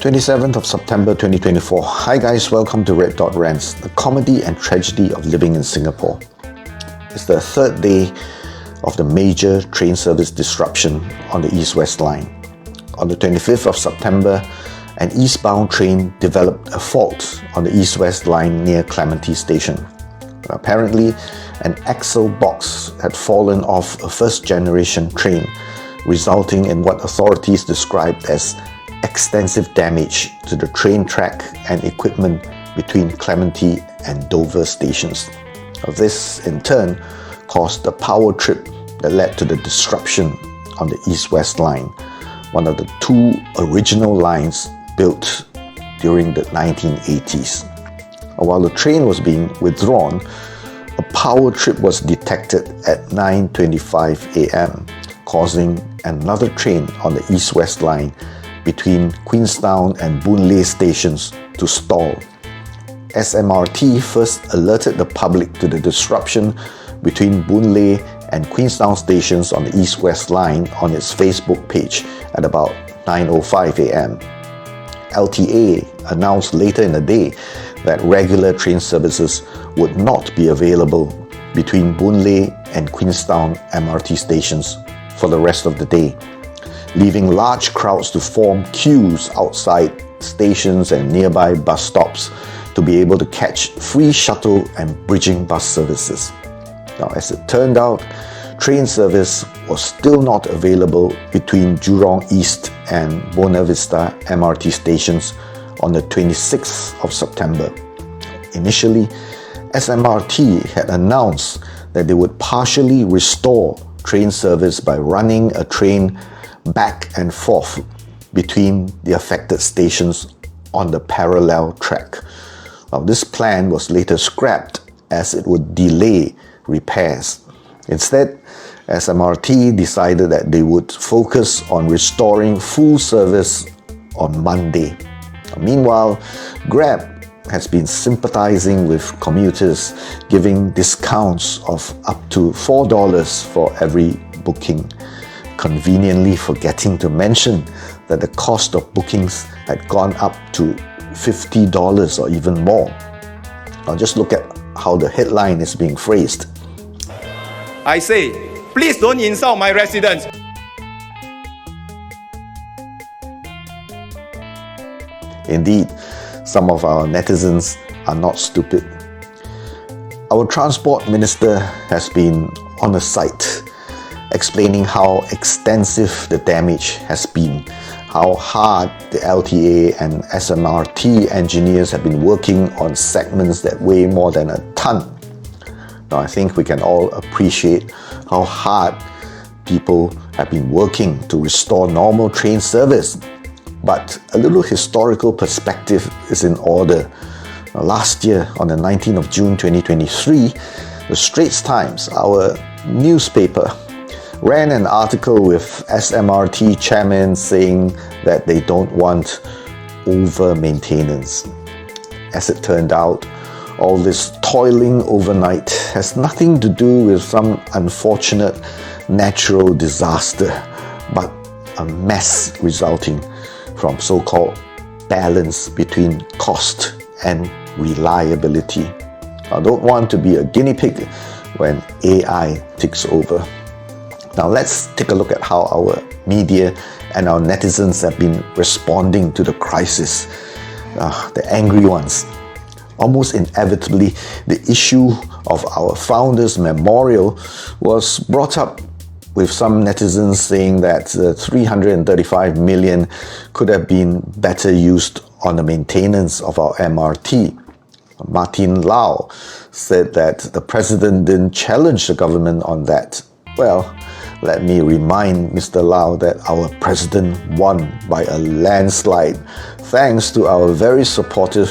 27th of September 2024. Hi guys, welcome to Red Dot Rants, the comedy and tragedy of living in Singapore. It's the third day of the major train service disruption on the East-West line. On the 25th of September, an eastbound train developed a fault on the East-West line near Clementi Station. Apparently, an axle box had fallen off a first-generation train, resulting in what authorities described as extensive damage to the train track and equipment between Clementi and Dover stations. This, in turn, caused a power trip that led to the disruption on the East-West line, one of the two original lines built during the 1980s. While the train was being withdrawn, a power trip was detected at 9:25 a.m., causing another train on the East-West line between Queenstown and Boon Lay stations to stall. SMRT first alerted the public to the disruption between Boon Lay and Queenstown stations on the East-West line on its Facebook page at about 9:05 a.m. LTA announced later in the day that regular train services would not be available between Boon Lay and Queenstown MRT stations for the rest of the day, leaving large crowds to form queues outside stations and nearby bus stops to be able to catch free shuttle and bridging bus services. Now, as it turned out, train service was still not available between Jurong East and Buona Vista MRT stations on the 26th of September. Initially, SMRT had announced that they would partially restore train service by running a train back and forth between the affected stations on the parallel track. Now, this plan was later scrapped as it would delay repairs. Instead, SMRT decided that they would focus on restoring full service on Monday. Meanwhile, Grab has been sympathizing with commuters, giving discounts of up to $4 for every booking, conveniently forgetting to mention that the cost of bookings had gone up to $50 or even more. Now just look at how the headline is being phrased. I say, please don't insult my residents. Indeed, some of our netizens are not stupid. Our transport minister has been on the site explaining how extensive the damage has been, how hard the LTA and SMRT engineers have been working on segments that weigh more than a ton. Now, I think we can all appreciate how hard people have been working to restore normal train service. But a little historical perspective is in order. Now, last year, on the 19th of June 2023, the Straits Times, our newspaper, ran an article with SMRT Chairman saying that they don't want over-maintenance. As it turned out, all this toiling overnight has nothing to do with some unfortunate natural disaster, but a mess resulting from so-called balance between cost and reliability. I don't want to be a guinea pig when AI takes over. Now let's take a look at how our media and our netizens have been responding to the crisis. The angry ones. Almost inevitably, the issue of our founder's memorial was brought up, with some netizens saying that 335 million could have been better used on the maintenance of our MRT. Martin Lau said that the president didn't challenge the government on that. Well, let me remind Mr. Lau that our president won by a landslide thanks to our very supportive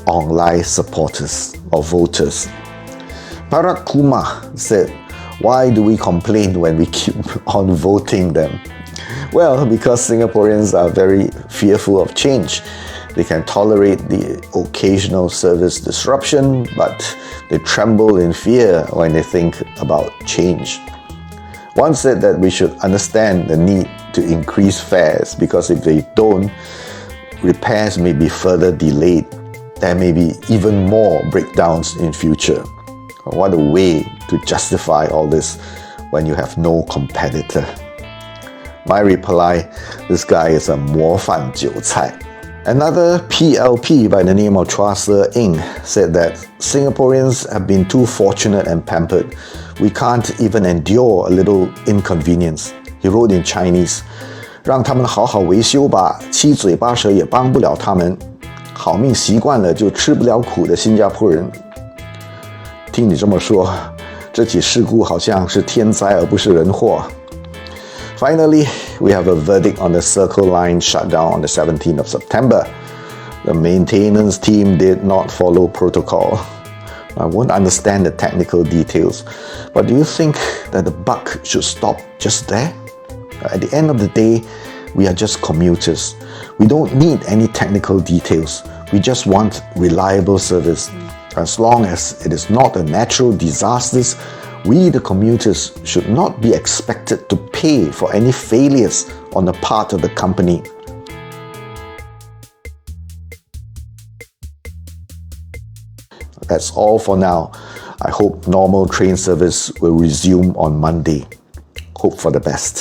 online supporters or voters. Bharat Kumar said, "Why do we complain when we keep on voting them?" Well, because Singaporeans are very fearful of change. They can tolerate the occasional service disruption, but they tremble in fear when they think about change. One said that we should understand the need to increase fares because if they don't, repairs may be further delayed. There may be even more breakdowns in future. What a way to justify all this when you have no competitor. My reply, this guy is a 模范韭菜. Another PLP by the name of Chua Se-ing said that Singaporeans have been too fortunate and pampered. We can't even endure a little inconvenience. He wrote in Chinese, 让他们好好维修吧，七嘴八舌也帮不了他们。好命习惯了就吃不了苦的新加坡人。听你这么说，这起事故好像是天灾而不是人祸。Finally, we have a verdict on the Circle Line shutdown on the 17th of September. The maintenance team did not follow protocol. I won't understand the technical details, but do you think that the buck should stop just there? At the end of the day, we are just commuters. We don't need any technical details. We just want reliable service. As long as it is not a natural disaster, we, the commuters, should not be expected to pay for any failures on the part of the company. That's all for now. I hope normal train service will resume on Monday. Hope for the best.